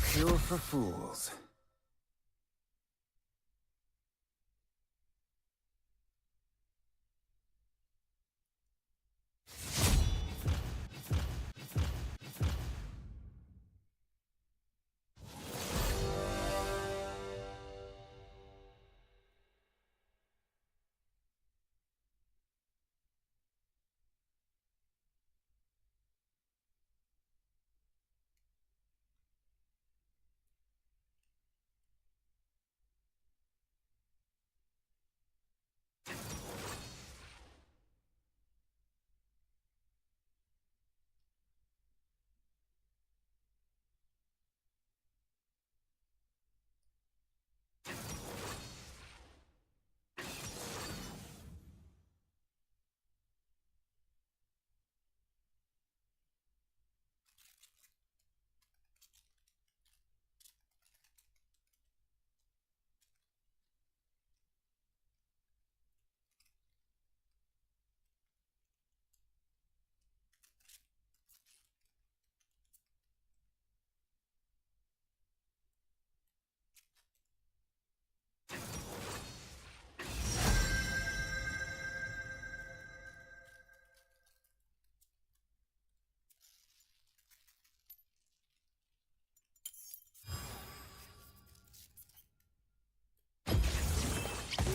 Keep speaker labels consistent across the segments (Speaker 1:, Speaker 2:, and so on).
Speaker 1: cure for fools.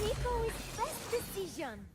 Speaker 2: Nico is best decision.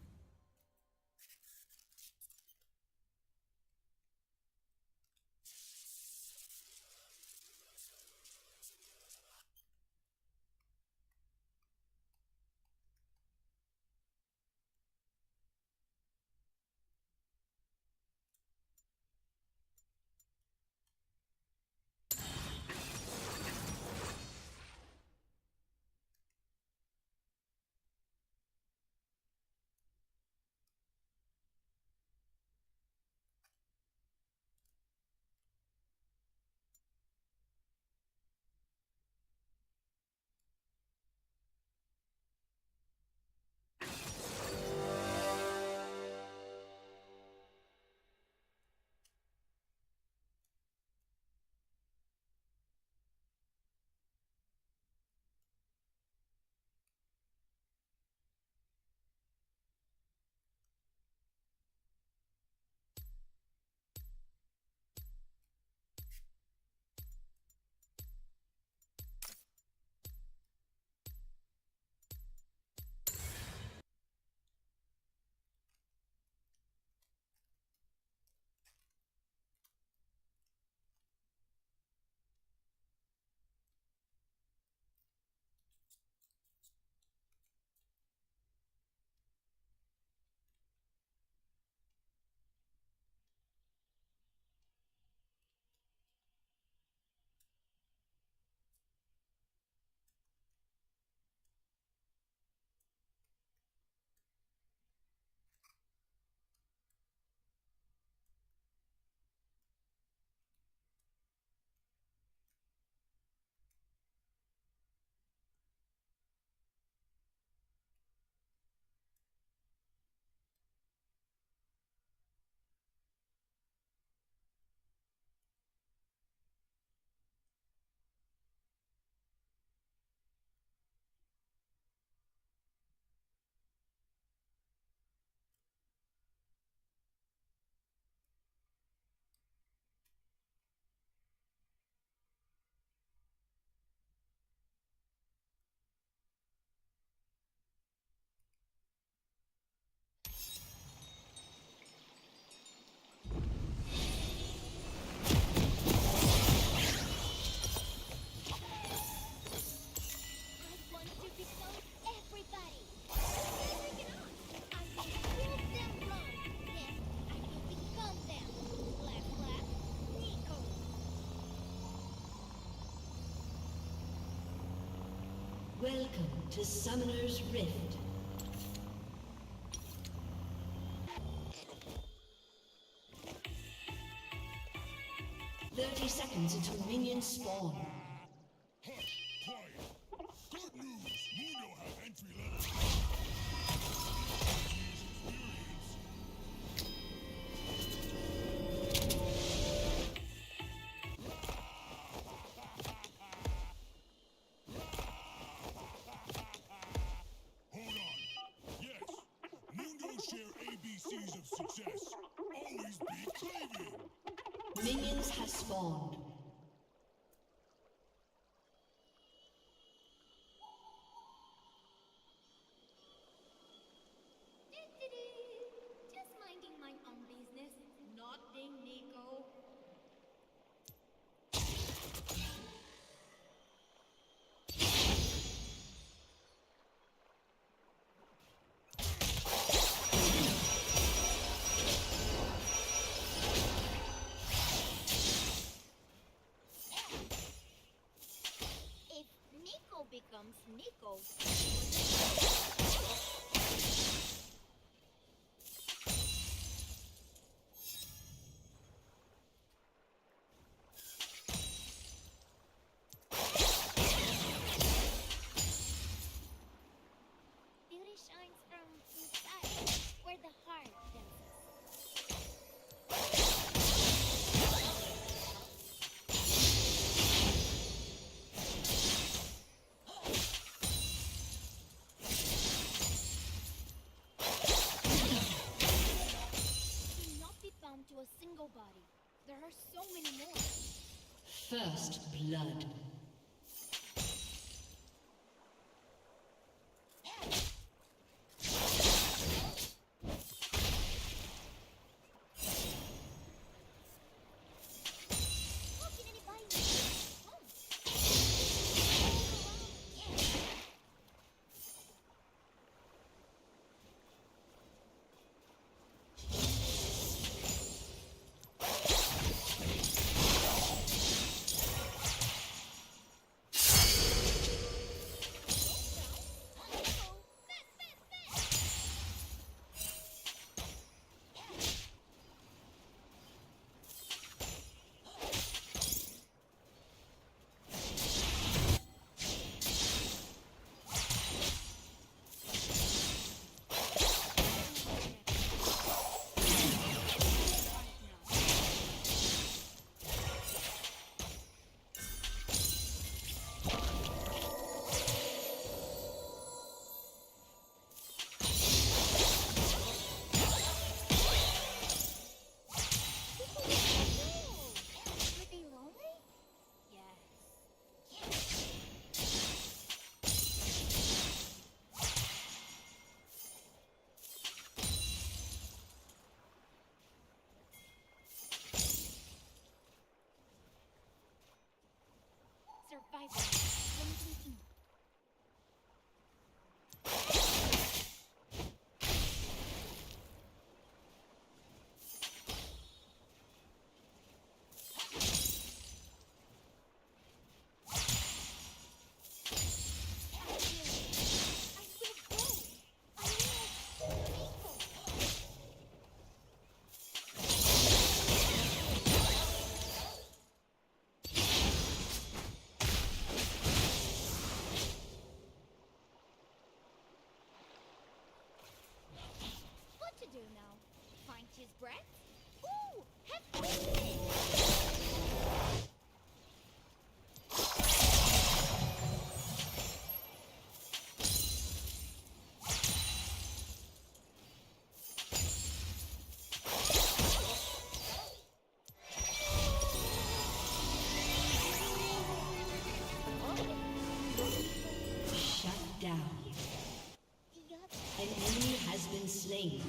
Speaker 3: Welcome to Summoner's Rift. Seconds until minions spawn.
Speaker 4: Hush, quiet. Good news, Mundo have entry level. Experience. success. Always be craving.
Speaker 3: Minions have spawned.
Speaker 2: Just minding my own business, not ding Nico. If Nico becomes Nico, beauty shines from inside, where the heart dances. Cannot be bound to a single body. There are so many more.
Speaker 3: First blood.
Speaker 2: How can anybody know? Oh. Were they lonely? Yes. Survival. Blinking ink. I will go. I will Nico. What to do now? Find his breath? Ooh! Have wasted!
Speaker 3: Shut down.
Speaker 2: He got
Speaker 3: An enemy has been slain.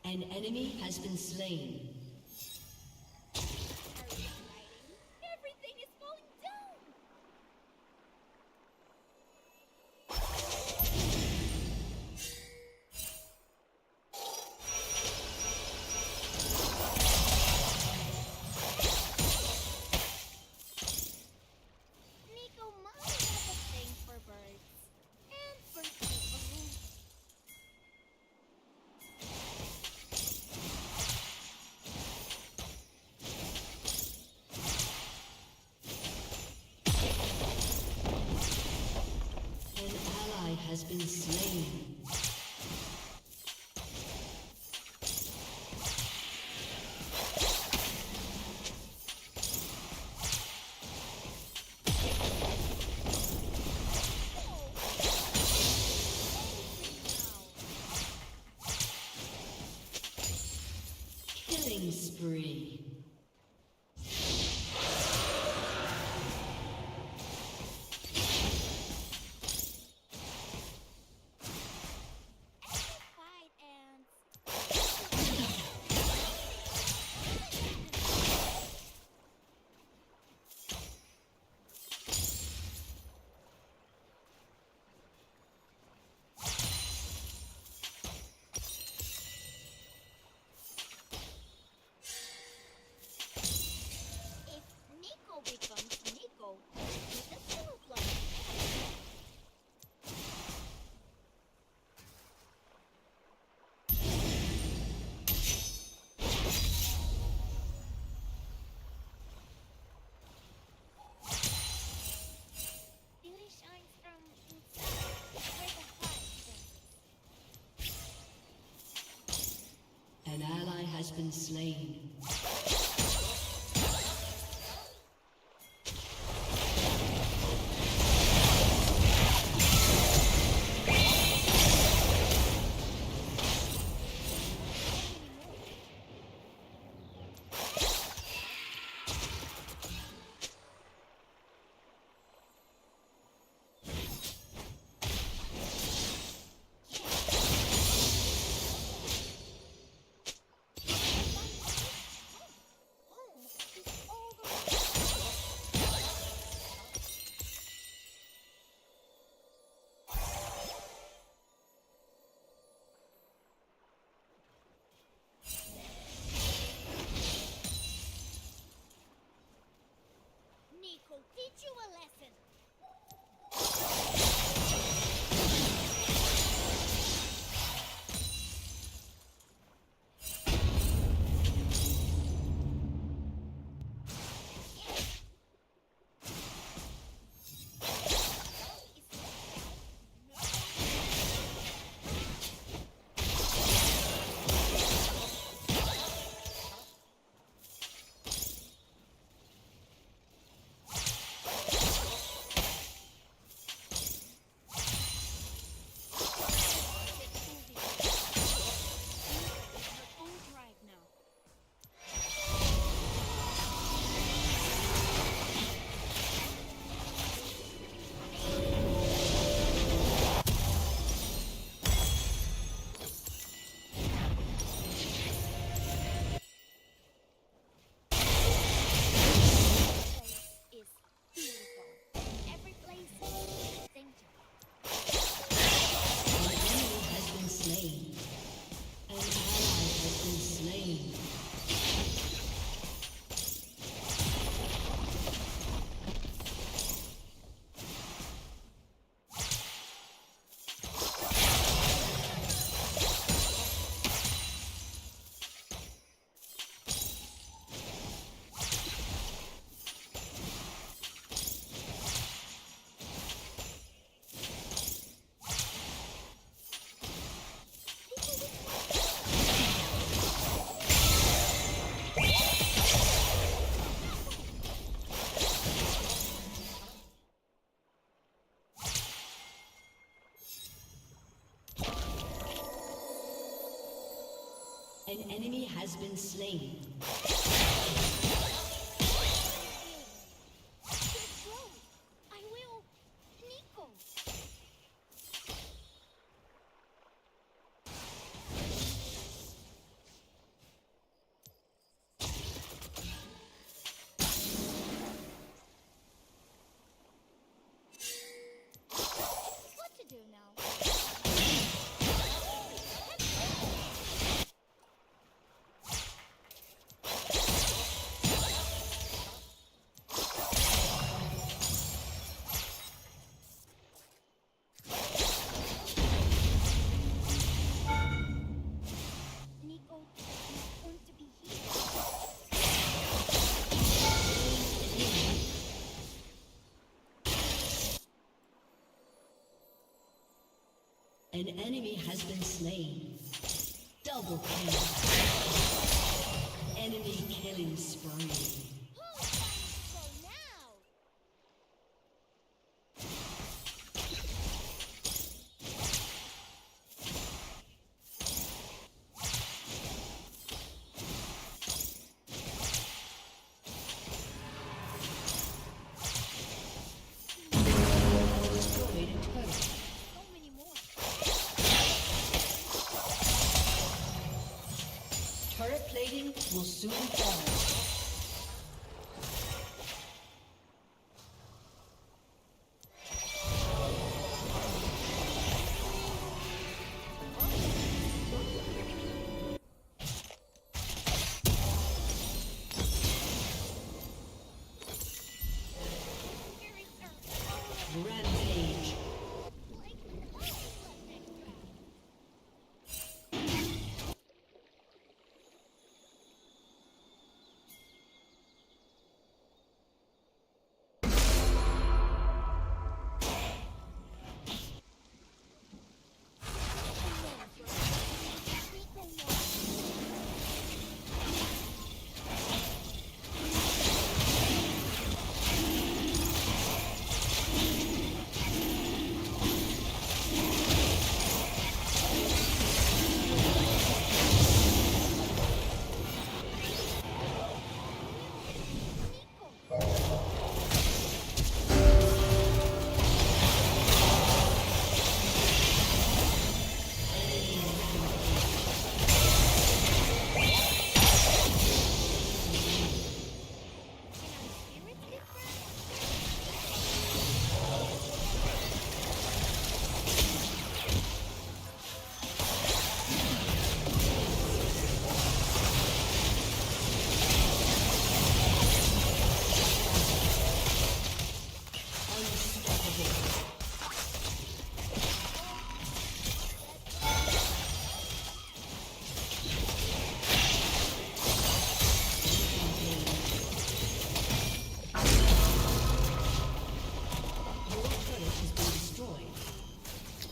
Speaker 3: An enemy has been slain.
Speaker 2: Everything is falling down. Nico might have a thing for birds and for people.
Speaker 3: An ally has been slain. Killing spree.
Speaker 2: Fight and if Nico becomes Nico, with the silver blood. Beauty shines from inside, where the heart senses.
Speaker 3: An ally has been slain.
Speaker 2: Home is all the Nico, teach you a lesson. Full drive now. Place is beautiful. Every place is danger.
Speaker 3: An enemy has been slain. An ally has been slain. An enemy has been slain.
Speaker 2: I will. Nico.
Speaker 3: An enemy has been slain. Double kill. Enemy killing spree.
Speaker 2: So now.
Speaker 3: Destroyed a turret.
Speaker 2: So many more.
Speaker 3: Turret plating will soon fall. Rampage.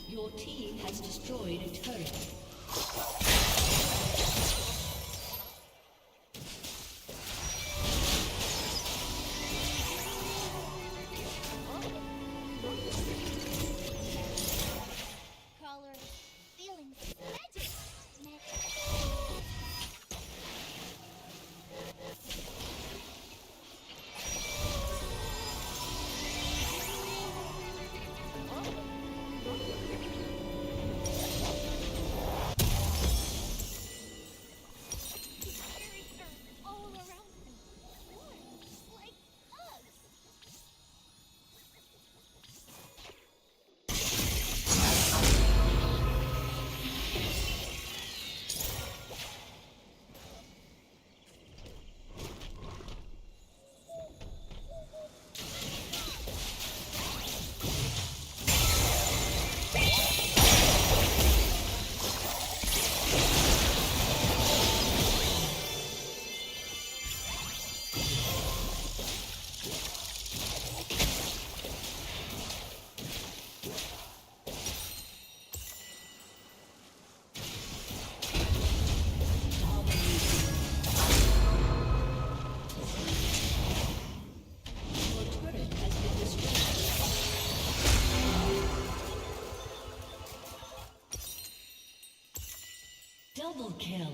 Speaker 3: Your team has destroyed a turret.
Speaker 2: Color, feelings, magic. All around me. Warm, like hugs.
Speaker 3: Your turret has been destroyed. Double kill.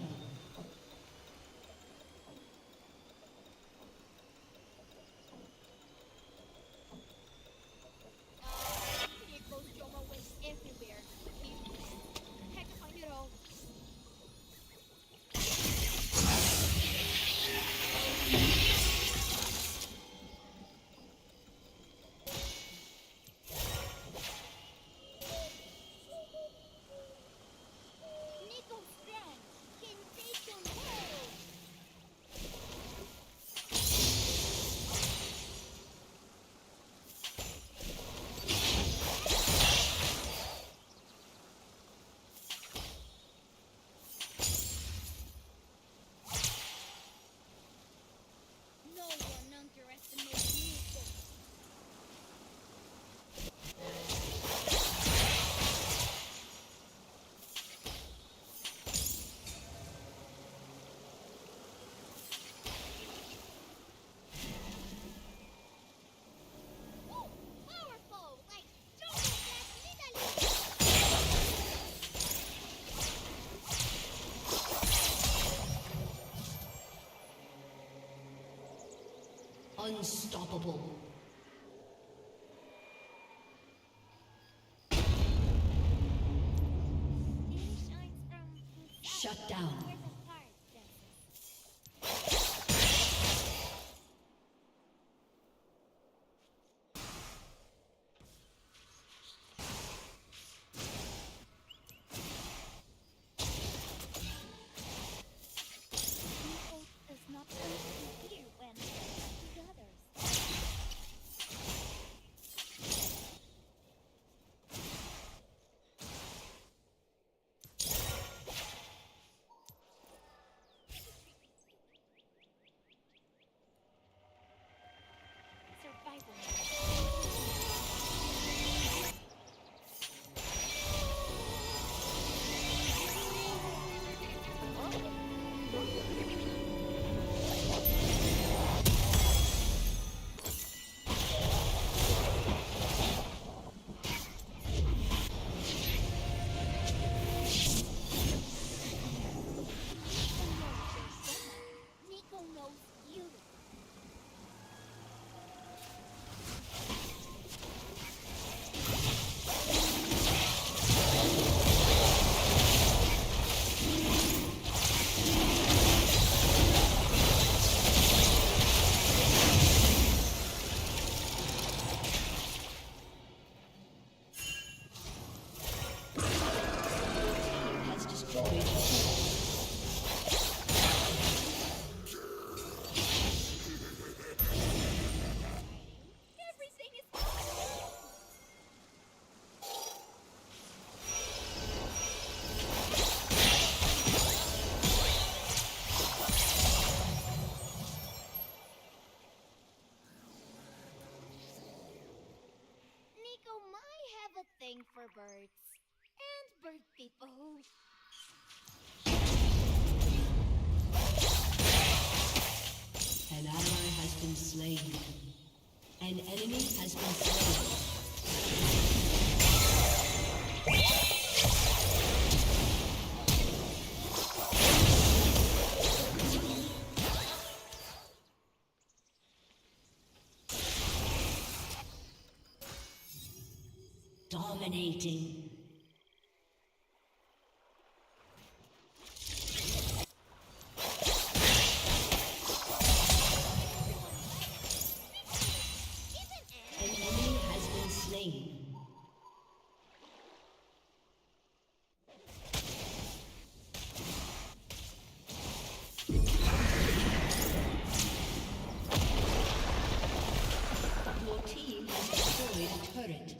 Speaker 2: Here goes Joma went everywhere. Had to find it all. Nico Strand, can
Speaker 3: Unstoppable.
Speaker 2: He shines from
Speaker 3: Shut down.
Speaker 2: where the heart dances. Nico does not want to hear when the others. Survival Nico knows you.
Speaker 3: Has destroyed a turret.
Speaker 2: Everything is possible. Nico might have a thing for birds and bird people.
Speaker 3: An ally has been slain. An enemy has been slain. Dominating.
Speaker 2: Even
Speaker 3: An enemy has been slain. Your team has destroyed a turret.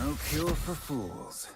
Speaker 1: No cure for fools.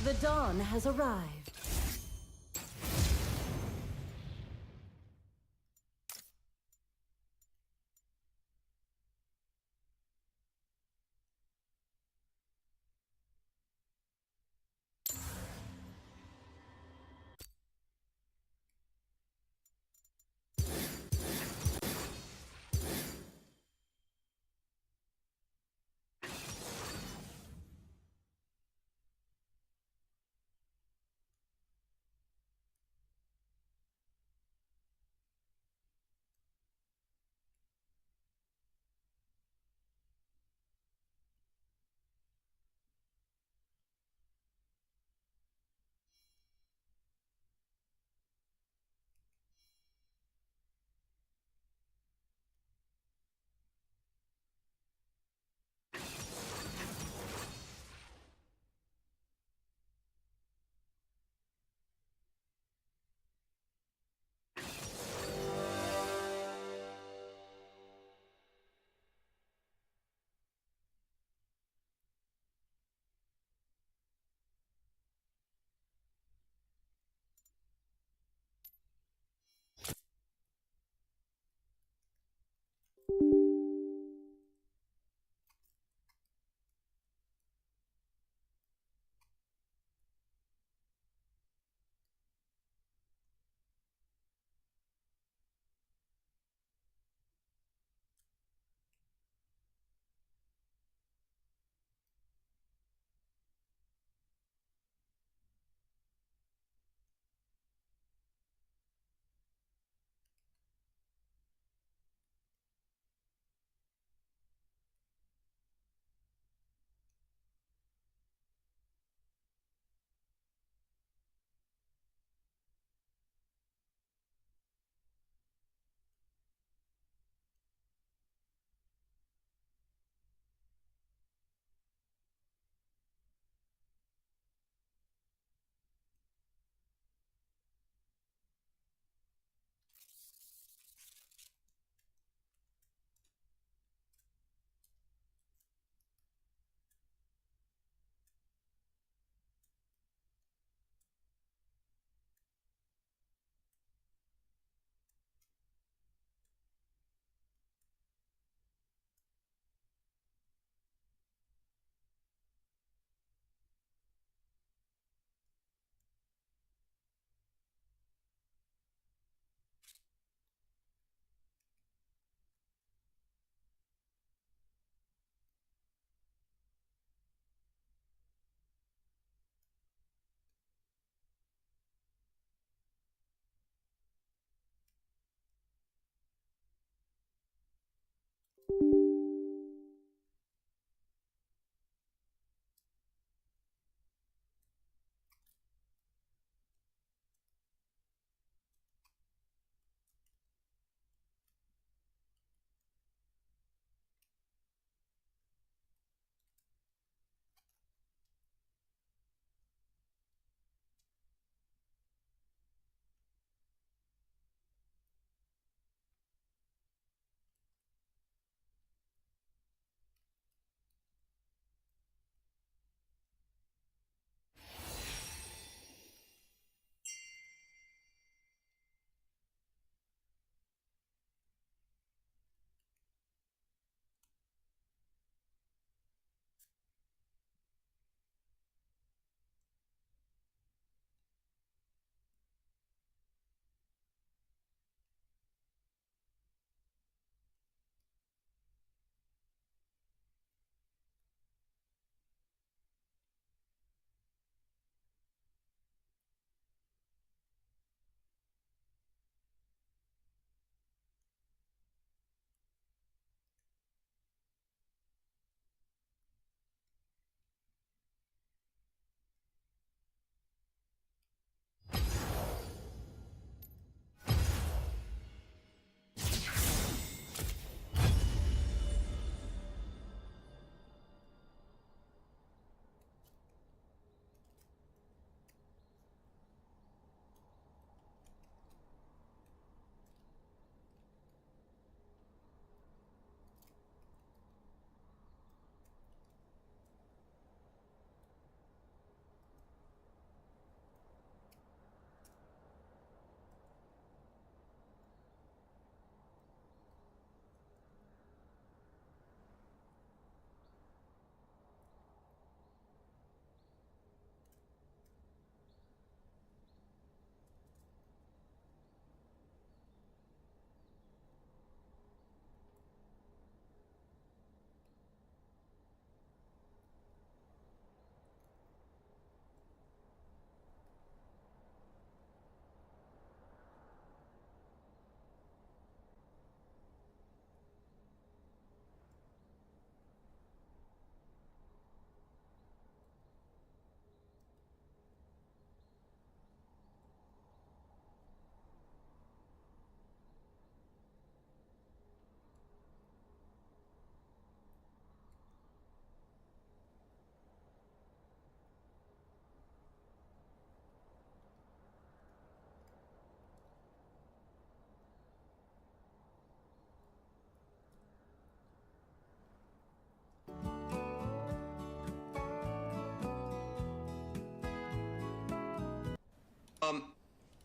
Speaker 3: The dawn has arrived.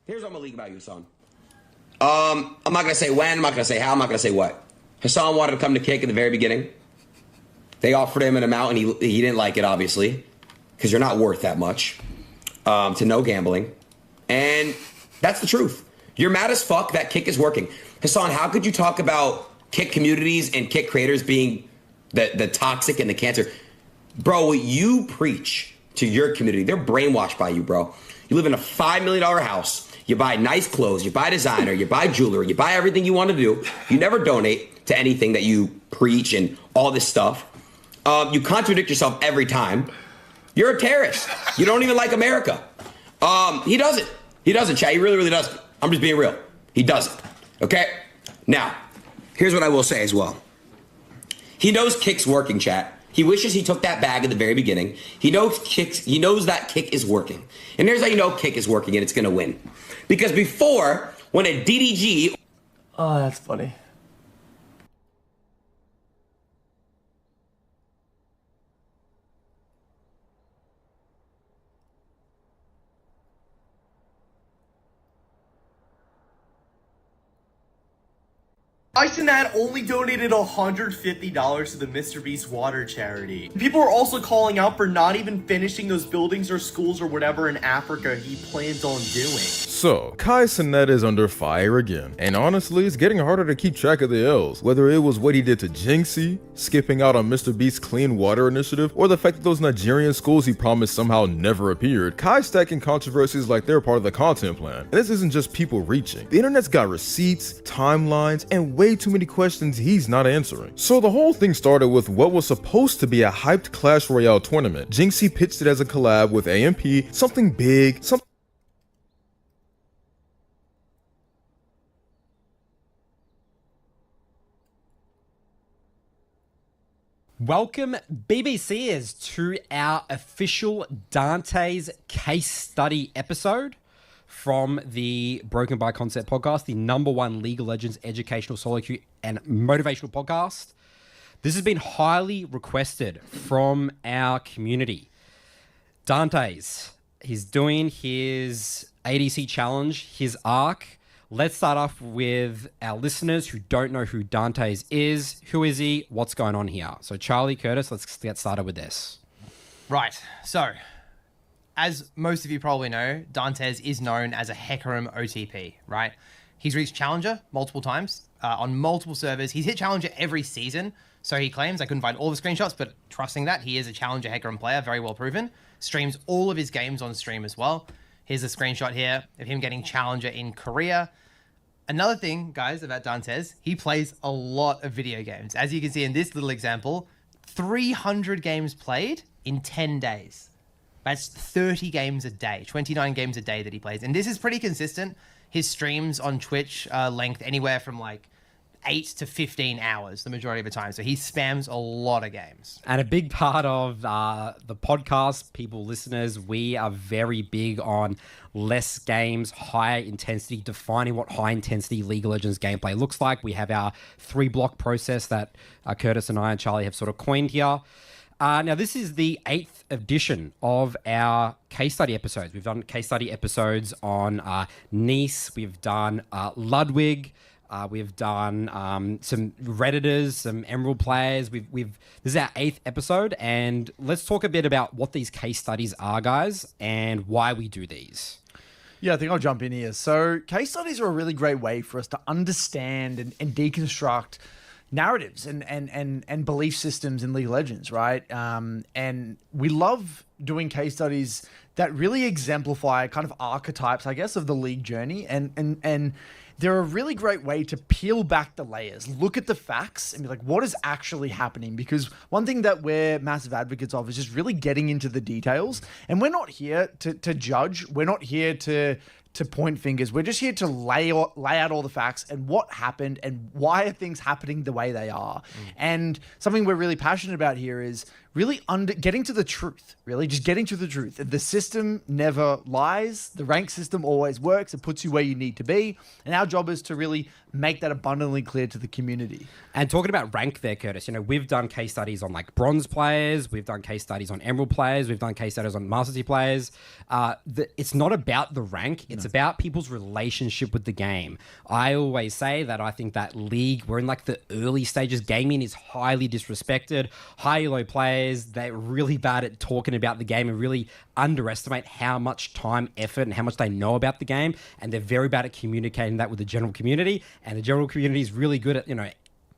Speaker 5: Here's what I'm gonna leak about you, Hassan. I'm not gonna say when, I'm not gonna say how, I'm not gonna say what. Hassan wanted to come to Kick in the very beginning. They offered him an amount and he didn't like it, obviously, because you're not worth that much to no gambling. And that's the truth. You're mad as fuck that Kick is working. Hassan, how could you talk about Kick communities and Kick creators being the toxic and the cancer? Bro, what you preach to your community, they're brainwashed by you, bro. You live in a $5 million house. You buy nice clothes. You buy designer. You buy jewelry. You buy everything you want to do. You never donate to anything that you preach and all this stuff. You contradict yourself every time. You're a terrorist. You don't even like America. He doesn't. He doesn't, Chad. He really, really doesn't. I'm just being real. He doesn't. Okay? Now, here's what I will say as well. He knows Kick's working, chat. He wishes he took that bag at the very beginning. He knows that Kick is working. And here's how you know Kick is working and it's going to win. Because before, when a DDG...
Speaker 6: Oh, that's funny. Isonad only donated $150 to the Mr. Beast Water Charity. People are also calling out for not even finishing those buildings or schools or whatever in Africa he plans on doing.
Speaker 7: So, Kai Cenat is under fire again, and honestly, it's getting harder to keep track of the L's. Whether it was what he did to Jinxie, skipping out on Mr. Beast's Clean Water Initiative, or the fact that those Nigerian schools he promised somehow never appeared, Kai's stacking controversies like they're part of the content plan. And this isn't just people reaching. The internet's got receipts, timelines, and way too many questions he's not answering. So the whole thing started with what was supposed to be a hyped Clash Royale tournament. Jinxie pitched it as a collab with AMP, something big, something
Speaker 8: Welcome, BBCers, to our official Dante's case study episode from the Broken by Concept podcast, the #1 League of Legends educational, solo queue, and motivational podcast. This has been highly requested from our community. Dante's, he's doing his ADC challenge, his arc. Let's start off with our listeners who don't know who Dante's is. Who is he? What's going on here? So Charlie, Curtis, let's get started with this.
Speaker 9: Right. So, as most of you probably know, Dantes is known as a Hecarim OTP, right? He's reached Challenger multiple times on multiple servers. He's hit Challenger every season, so he claims. I couldn't find all the screenshots, but trusting that, he is a Challenger Hecarim player, very well proven. Streams all of his games on stream as well. Here's a screenshot here of him getting Challenger in Korea. Another thing, guys, about Dantes, he plays a lot of video games. As you can see in this little example, 300 games played in 10 days. That's 30 games a day, 29 games a day that he plays. And this is pretty consistent. His streams on Twitch length anywhere from like 8 to 15 hours the majority of the time. So he spams a lot of games.
Speaker 8: And a big part of the podcast, people, listeners, we are very big on less games, higher intensity, defining what high intensity League of Legends gameplay looks like. We have our 3-block process that Curtis and I and Charlie have sort of coined here. Now, this is the 8th edition of our case study episodes. We've done case study episodes on Nice. We've done Ludwig. We've done some Redditors, some Emerald players. This is our 8th episode, and let's talk a bit about what these case studies are, guys, and why we do these.
Speaker 6: Yeah, I think I'll jump in here. So case studies are a really great way for us to understand and deconstruct narratives and belief systems in League of Legends, right? And we love doing case studies that really exemplify kind of archetypes, I guess, of the League journey. And they're a really great way to peel back the layers, look at the facts and be like, what is actually happening? Because one thing that we're massive advocates of is just really getting into the details. And we're not here to judge. We're not here to point fingers. We're just here to lay out all the facts and what happened and why are things happening the way they are. And something we're really passionate about here is really getting to the truth, really just getting to the truth. The system never lies. The rank system always works. It puts you where you need to be. And our job is to really make that abundantly clear to the community.
Speaker 8: And talking about rank there, Curtis, you know, we've done case studies on like bronze players. We've done case studies on emerald players. We've done case studies on Master T players. It's not about the rank. It's It's about people's relationship with the game. I always say that I think that League, we're in like the early stages. Gaming is highly disrespected. High elo players, they're really bad at talking about the game and really underestimate how much time, effort, and how much they know about the game. And they're very bad at communicating that with the general community. And the general community is really good at,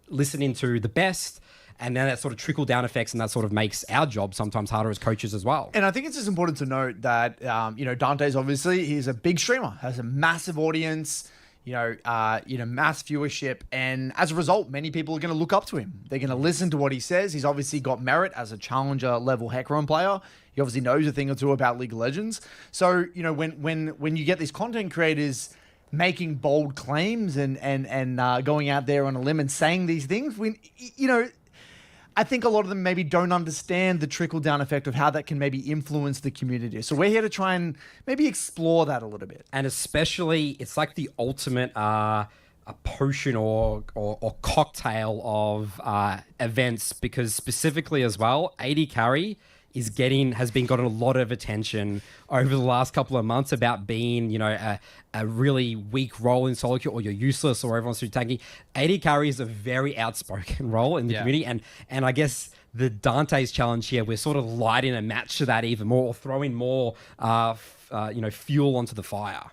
Speaker 8: listening to the best. And then that sort of trickle down effects, and that sort of makes our job sometimes harder as coaches as well.
Speaker 6: And I think it's just important to note that, Dante's obviously, he's a big streamer, has a massive audience, mass viewership. And as a result, many people are going to look up to him. They're going to listen to what he says. He's obviously got merit as a challenger level Hecarim player. He obviously knows a thing or two about League of Legends. So, when you get these content creators making bold claims and going out there on a limb and saying these things, I think a lot of them maybe don't understand the trickle-down effect of how that can maybe influence the community. So we're here to try and maybe explore that a little bit.
Speaker 8: And especially, it's like the ultimate a potion or cocktail of events, because specifically as well, AD Carry has been gotten a lot of attention over the last couple of months about being, a really weak role in solo queue, or you're useless, or everyone's through tanking. AD Carry is a very outspoken role in the community, and I guess the Dante's challenge here, we're sort of lighting a match to that even more, or throwing more, fuel onto the fire.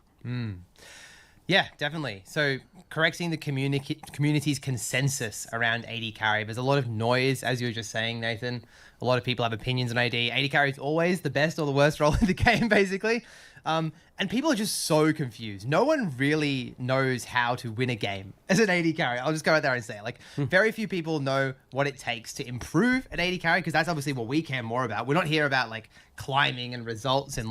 Speaker 9: Yeah, definitely. So correcting the community's consensus around AD Carry. There's a lot of noise, as you were just saying, Nathan. A lot of people have opinions on AD. AD Carry is always the best or the worst role in the game, basically. And people are just so confused. No one really knows how to win a game as an AD Carry. I'll just go out there and say it. Very few people know what it takes to improve at AD Carry, because that's obviously what we care more about. We're not here about climbing and results and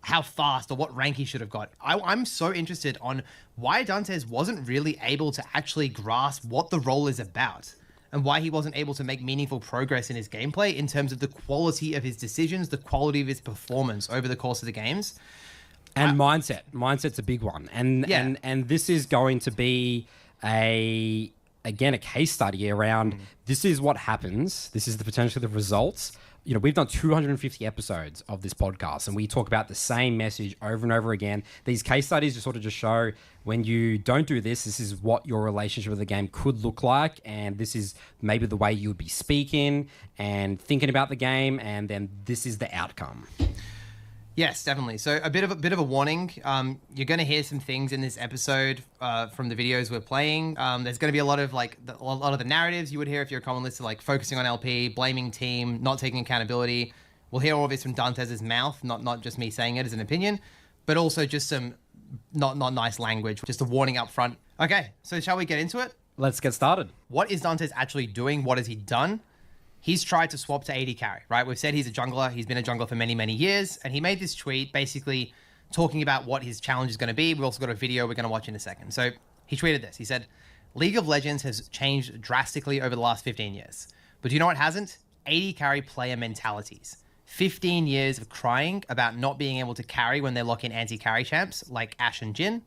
Speaker 9: how fast or what rank he should have got. I'm so interested on why Dantes wasn't really able to actually grasp what the role is about, and why he wasn't able to make meaningful progress in his gameplay in terms of the quality of his decisions, the quality of his performance over the course of the games.
Speaker 8: And mindset. Mindset's a big one. And this is going to be a case study around this is what happens. This is the potential of the results. We've done 250 episodes of this podcast, and we talk about the same message over and over again. These case studies just sort of just show when you don't do this, this is what your relationship with the game could look like, and this is maybe the way you would be speaking and thinking about the game, and then this is the outcome.
Speaker 9: Yes, definitely. So a bit of a warning. You're going to hear some things in this episode from the videos we're playing. There's going to be a lot of the narratives you would hear if you're a common lister, focusing on LP, blaming team, not taking accountability. We'll hear all of this from Dantes' mouth, not just me saying it as an opinion, but also just some not nice language. Just a warning up front. Okay, so shall we get into it?
Speaker 8: Let's get started.
Speaker 9: What is Dantes actually doing? What has he done? He's tried to swap to AD Carry, right? We've said he's a jungler. He's been a jungler for many, many years. And he made this tweet basically talking about what his challenge is going to be. We've also got a video we're going to watch in a second. So he tweeted this. He said, League of Legends has changed drastically over the last 15 years. But do you know what hasn't? AD Carry player mentalities. 15 years of crying about not being able to carry when they lock in anti-carry champs like Ashe and Jhin.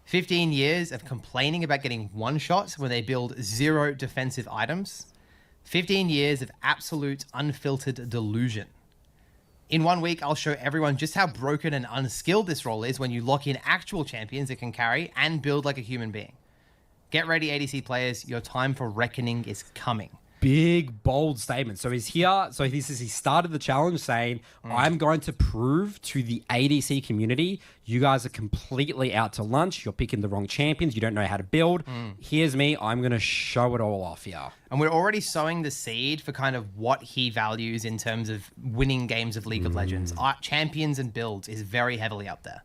Speaker 9: 15 years of complaining about getting one shot when they build 0 defensive items. 15 years of absolute unfiltered delusion. In 1 week, I'll show everyone just how broken and unskilled this role is when you lock in actual champions that can carry and build like a human being. Get ready, ADC players. Your time for reckoning is coming.
Speaker 8: Big, bold statement. So he's here. So he started the challenge saying, I'm going to prove to the ADC community, you guys are completely out to lunch. You're picking the wrong champions. You don't know how to build. Here's me. I'm going to show it all off here.
Speaker 9: And we're already sowing the seed for kind of what he values in terms of winning games of League of Legends. Champions and builds is very heavily up there.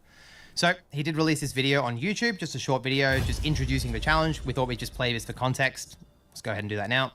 Speaker 9: So he did release this video on YouTube, just a short video, just introducing the challenge. We thought we'd just play this for context. Let's go ahead and do that now.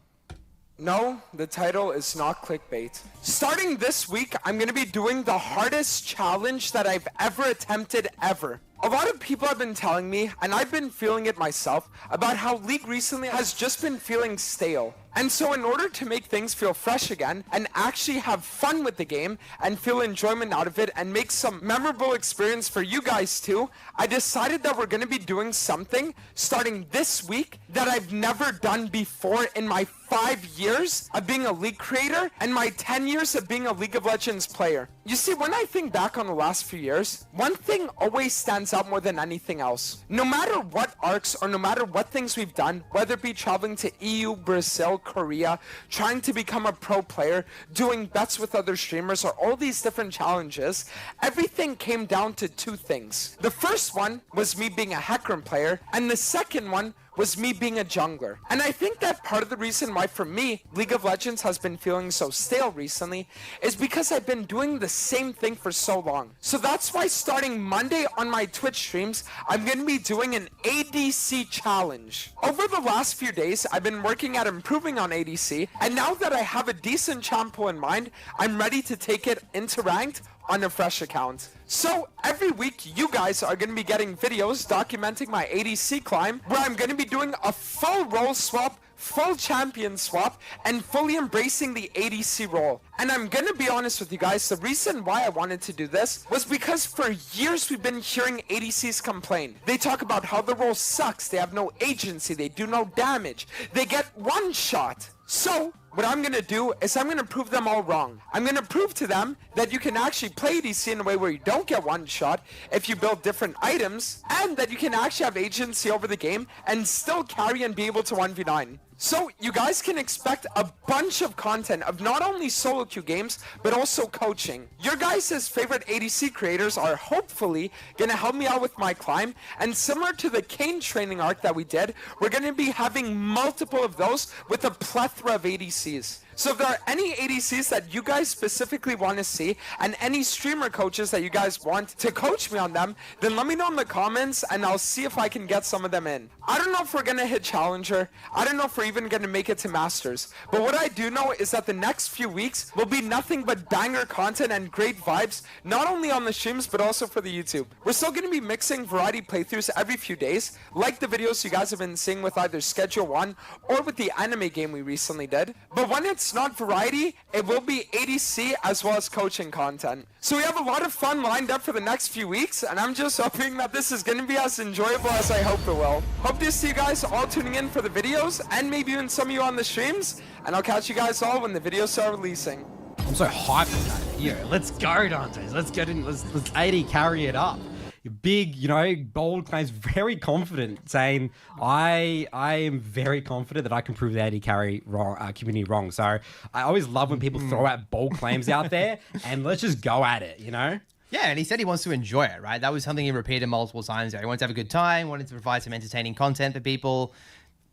Speaker 10: No, the title is not clickbait. Starting this week, I'm going to be doing the hardest challenge that I've ever attempted ever. A lot of people have been telling me, and I've been feeling it myself, about how League recently has just been feeling stale. And so in order to make things feel fresh again, and actually have fun with the game, and feel enjoyment out of it, and make some memorable experience for you guys too, I decided that we're going to be doing something starting this week that I've never done before in my 5 years of being a League creator and my 10 years of being a League of Legends player. You see, when I think back on the last few years, one thing always stands stands out more than anything else. No matter what arcs or no matter what things we've done, whether it be traveling to EU, Brazil, Korea, trying to become a pro player, doing bets with other streamers, or all these different challenges, everything came down to two things. The first one was me being a Hecarim player, and the second one was me being a jungler. And I think that part of the reason why for me, League of Legends has been feeling so stale recently is because I've been doing the same thing for so long. So that's why starting Monday on my Twitch streams, I'm going to be doing an ADC challenge. Over the last few days, I've been working at improving on ADC, and now that I have a decent champ pool in mind, I'm ready to take it into ranked on a fresh account. So every week you guys are going to be getting videos documenting my ADC climb, where I'm going to be doing a full role swap, full champion swap, and fully embracing the ADC role. And I'm going to be honest with you guys, the reason why I wanted to do this was because for years we've been hearing ADCs complain. They talk about how the role sucks, they have no agency, they do no damage, they get one shot. So what I'm going to do is I'm going to prove them all wrong. I'm going to prove to them that you can actually play ADC in a way where you don't get one shot if you build different items, and that you can actually have agency over the game and still carry and be able to 1v9. So you guys can expect a bunch of content of not only solo queue games, but also coaching. Your guys' favorite ADC creators are hopefully going to help me out with my climb, and similar to the Kane training arc that we did, we're going to be having multiple of those with a plethora of ADCs. So if there are any ADCs that you guys specifically want to see, and any streamer coaches that you guys want to coach me on them, then let me know in the comments and I'll see if I can get some of them in. I don't know if we're going to hit Challenger. I don't know if we're even going to make it to Masters. But what I do know is that the next few weeks will be nothing but banger content and great vibes, not only on the streams, but also for the YouTube. We're still going to be mixing variety playthroughs every few days, like the videos you guys have been seeing with either Schedule 1 or with the anime game we recently did. But when it's not variety, it will be ADC as well as coaching content. So we have a lot of fun lined up for the next few weeks, and I'm just hoping that this is going to be as enjoyable as I hope it will. Hope to see you guys all tuning in for the videos, and maybe even some of you on the streams, and I'll catch you guys all when the videos start releasing.
Speaker 8: I'm so hyped for that. Yeah, let's go, Dantes. Let's get in. Let's AD carry it up. Big, bold claims, very confident, saying I am very confident that I can prove the AD carry community wrong. So I always love when people throw out bold claims out there, and let's just go at it, Yeah,
Speaker 9: and he said he wants to enjoy it, right? That was something he repeated multiple times. He wanted to have a good time, wanted to provide some entertaining content for people.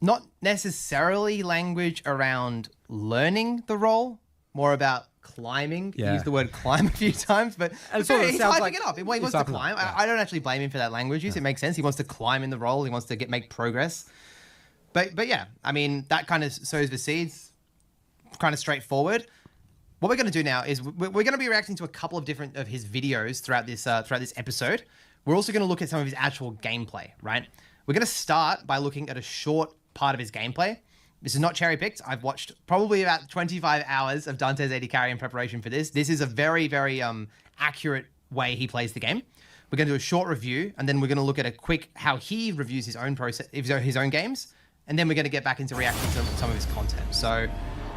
Speaker 9: Not necessarily language around learning the role, more about climbing.
Speaker 8: Yeah.
Speaker 9: He used the word climb a few times, but
Speaker 8: and
Speaker 9: so he's hyping
Speaker 8: like
Speaker 9: it up. He wants to climb.
Speaker 8: Yeah.
Speaker 9: I don't actually blame him for that language use. It makes sense. He wants to climb in the role. He wants to make progress. But yeah, I mean, that kind of sows the seeds, kind of straightforward. What we're going to do now is we're going to be reacting to a couple of different of his videos throughout this episode. We're also going to look at some of his actual gameplay, right? We're going to start by looking at a short part of his gameplay. This is not cherry picked. I've watched probably about 25 hours of Dante's AD carry in preparation for this. This is a very, very accurate way he plays the game. We're going to do a short review, and then we're going to look at a quick how he reviews his own process, his own games, and then we're going to get back into reacting to some of his content. So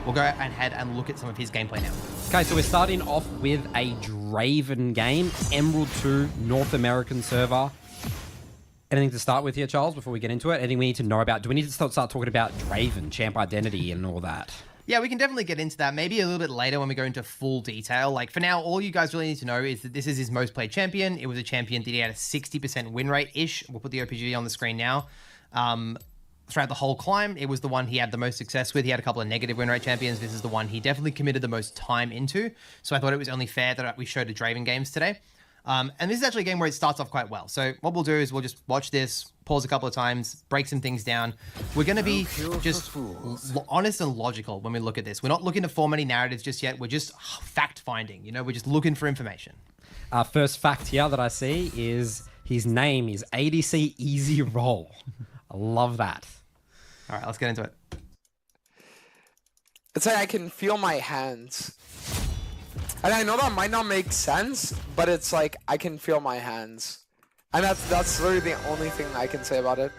Speaker 9: we'll go ahead and look at some of his gameplay now.
Speaker 8: Okay, so we're starting off with a Draven game, Emerald 2, North American server. Anything to start with here, Charles, before we get into it? Anything we need to know about? Do we need to start talking about Draven, champ identity, and all that?
Speaker 9: Yeah, we can definitely get into that. Maybe a little bit later when we go into full detail. Like, for now, all you guys really need to know is that this is his most played champion. It was a champion that he had a 60% win rate-ish. We'll put the OPG on the screen now. Throughout the whole climb, it was the one he had the most success with. He had a couple of negative win rate champions. This is the one he definitely committed the most time into. So I thought it was only fair that we showed the Draven games today. And this is actually a game where it starts off quite well. So what we'll do is we'll just watch this, pause a couple of times, break some things down. We're going to be just honest and logical when we look at this. We're not looking to form any narratives just yet. We're just fact-finding. We're just looking for information.
Speaker 8: First fact here that I see is his name is ADC Easy Roll. I love that.
Speaker 9: All right, let's get into it.
Speaker 10: It's like I can feel my hands. And I know that might not make sense, but it's like I can feel my hands. And that's literally the only thing I can say about it.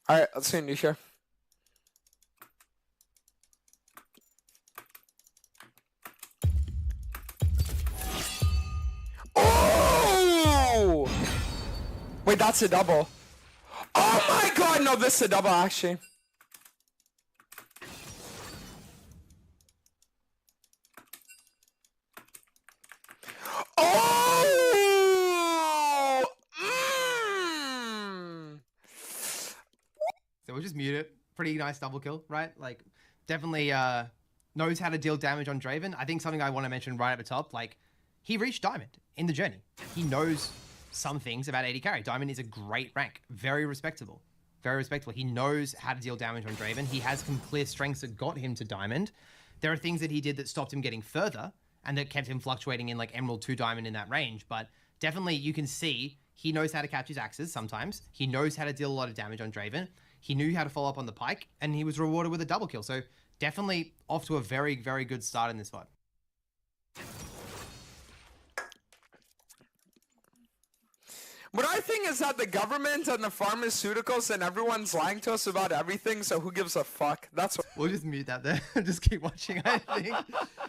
Speaker 10: Alright, let's see new here. Wait, that's a double. Oh my god, no, this is a double actually. Oh!
Speaker 9: So we'll just mute it. Pretty nice double kill, right? Like, definitely knows how to deal damage on Draven. I think something I want to mention right at the top, like, he reached Diamond in the journey. He knows some things about AD carry. Diamond is a great rank. Very respectable. Very respectable. He knows how to deal damage on Draven. He has some clear strengths that got him to Diamond. There are things that he did that stopped him getting further and that kept him fluctuating in like Emerald 2 Diamond in that range. But definitely you can see he knows how to catch his axes sometimes. He knows how to deal a lot of damage on Draven. He knew how to follow up on the Pike, and he was rewarded with a double kill. So definitely off to a very, very good start in this fight.
Speaker 10: What I think is that the government and the pharmaceuticals and everyone's lying to us about everything, so who gives a fuck? That's what.
Speaker 9: We'll just mute that there. Just keep watching, I think.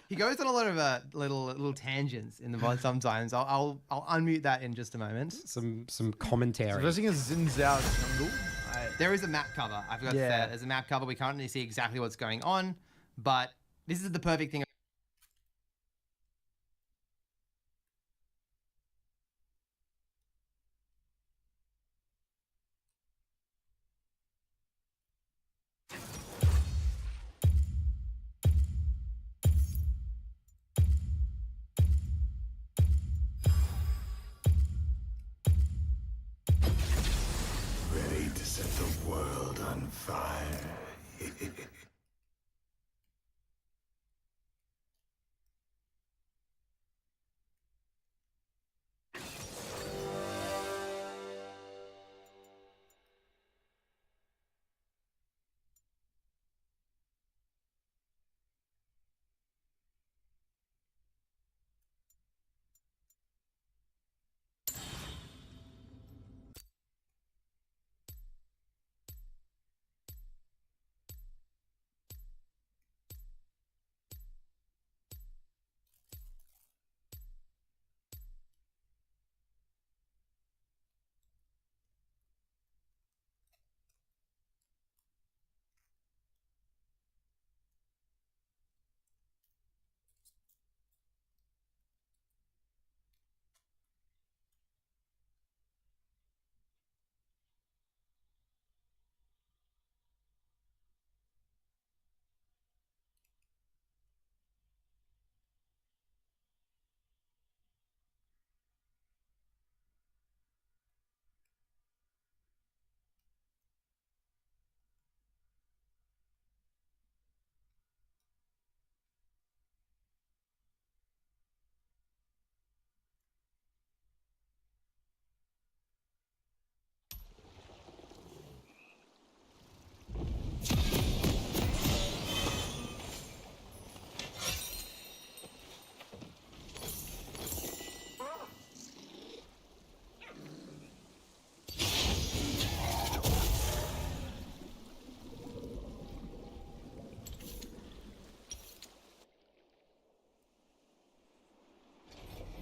Speaker 9: He goes on a lot of little tangents in the VOD sometimes. I'll unmute that in just a moment.
Speaker 8: Some commentary.
Speaker 6: So first thing is Xin Zhao's jungle.
Speaker 9: There is a map cover. I forgot to say that. There's a map cover. We can't really see exactly what's going on, but this is the perfect thing.
Speaker 1: Ready to set the world on fire.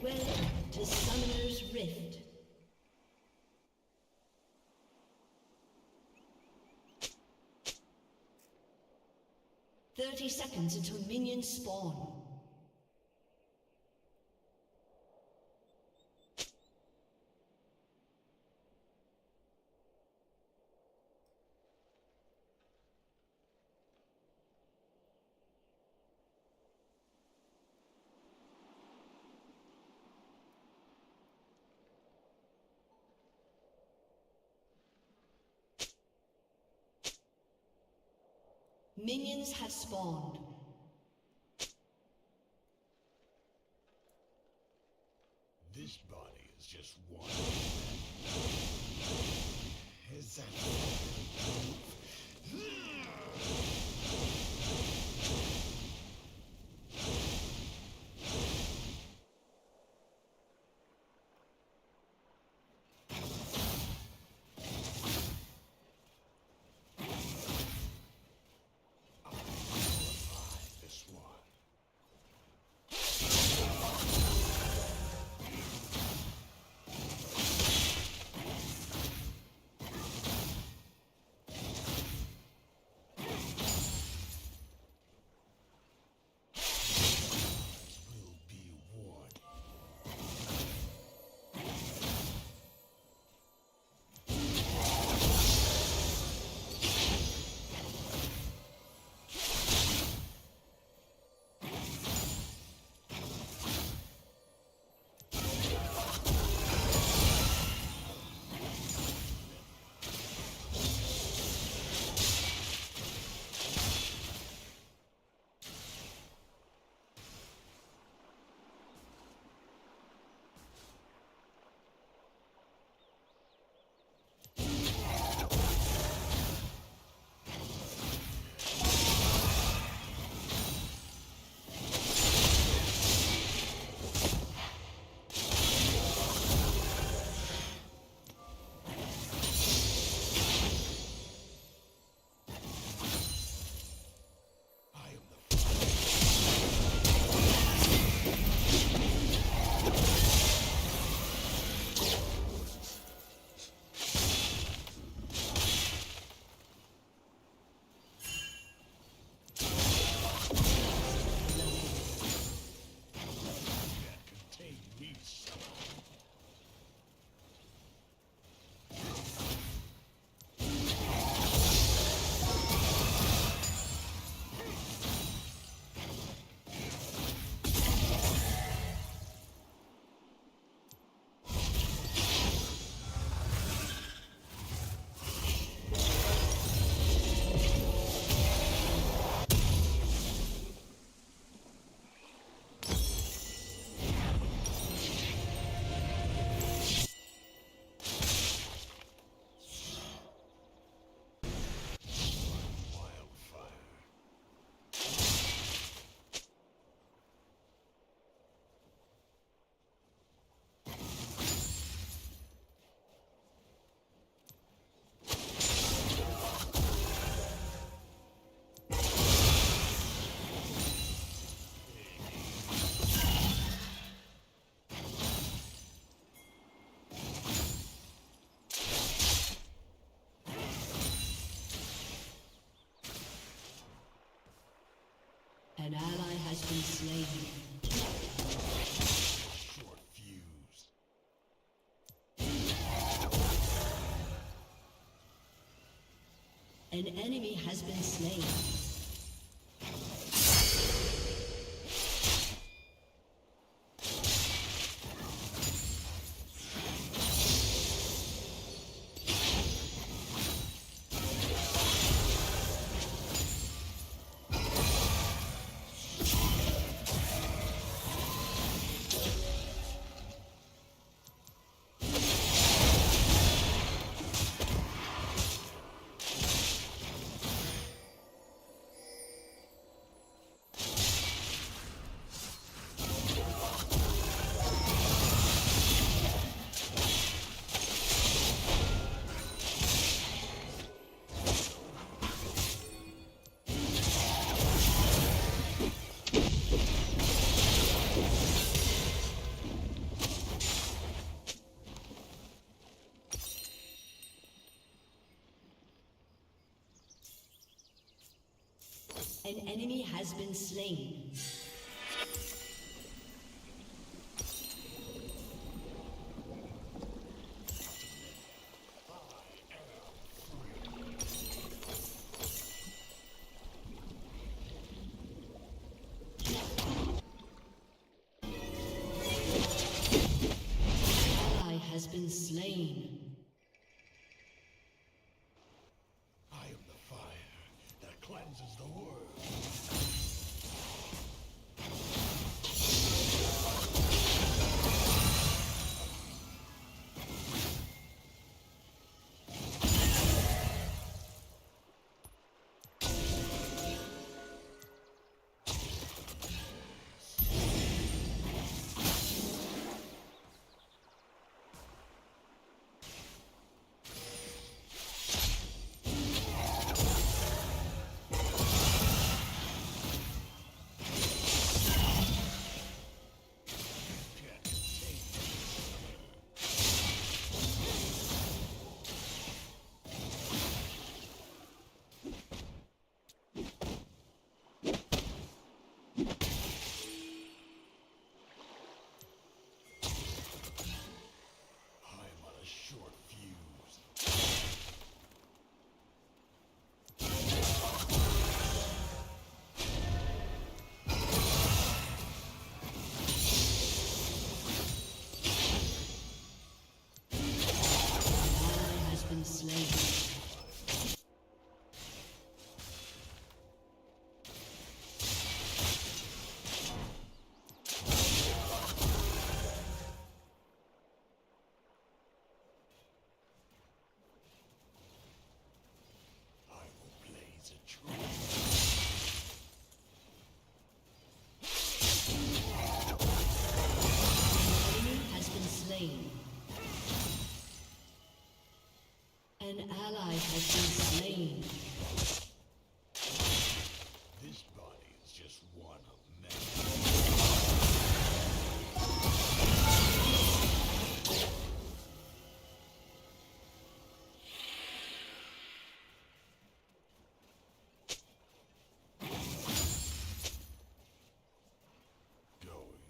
Speaker 3: Welcome to Summoner's Rift. "30 seconds until minions spawn. Minions have spawned.
Speaker 4: This body is just one. Is that this one?
Speaker 3: An enemy has been slain. An enemy has been slain. Ally has been slain.
Speaker 4: I am the fire that cleanses the world. I'm on a short fuse.
Speaker 3: Ally has been slain.
Speaker 4: I will blaze a trail.
Speaker 3: Enemy has been slain. An ally has been slain.
Speaker 4: This body is just one of many. Going.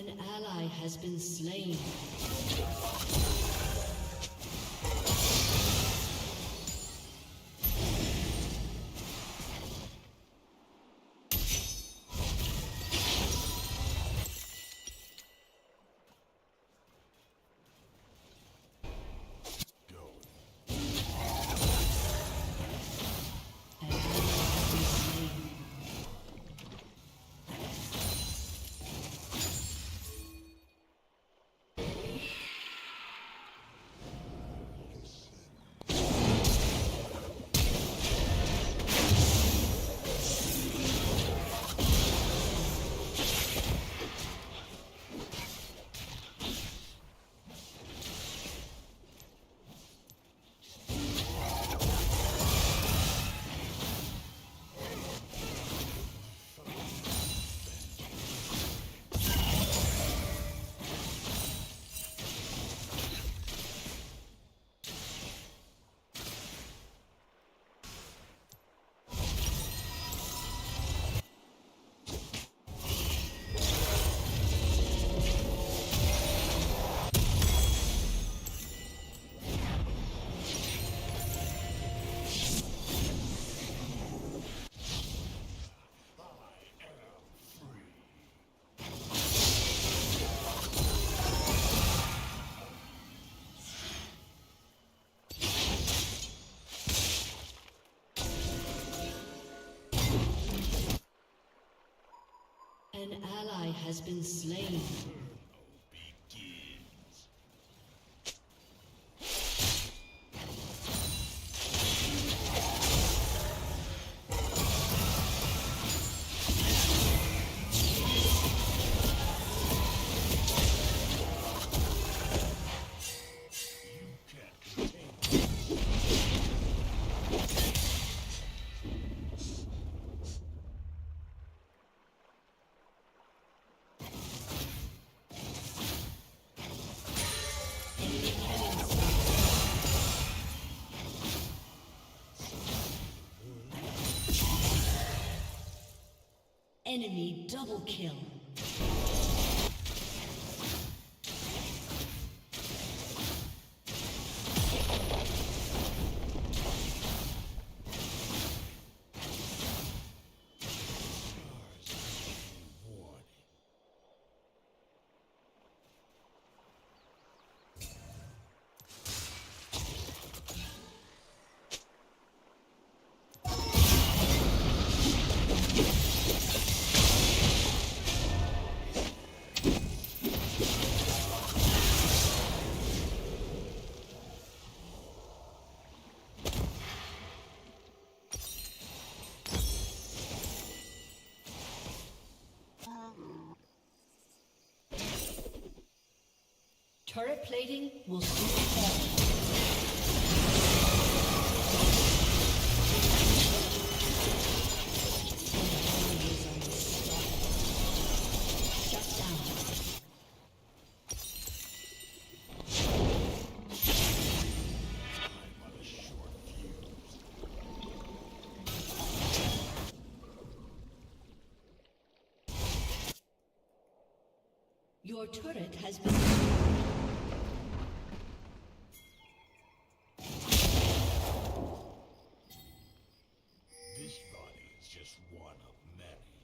Speaker 3: An ally has been slain. An ally has been slain. Enemy double kill. Turret plating will soon fall. Shut down. Your turret has been
Speaker 4: This body is just one of many.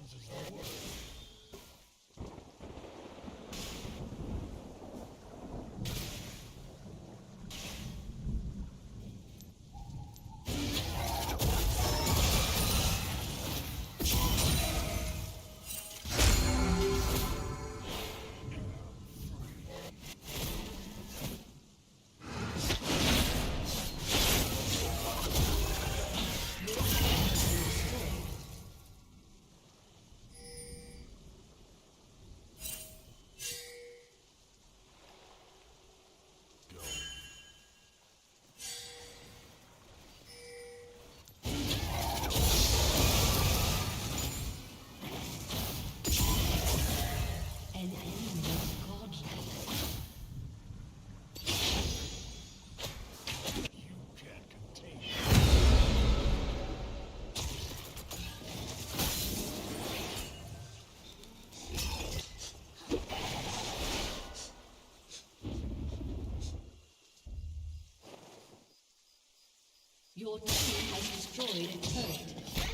Speaker 4: causes the word.
Speaker 3: An enemy godlike.
Speaker 4: You can't contain me.
Speaker 3: Your team has destroyed a turret.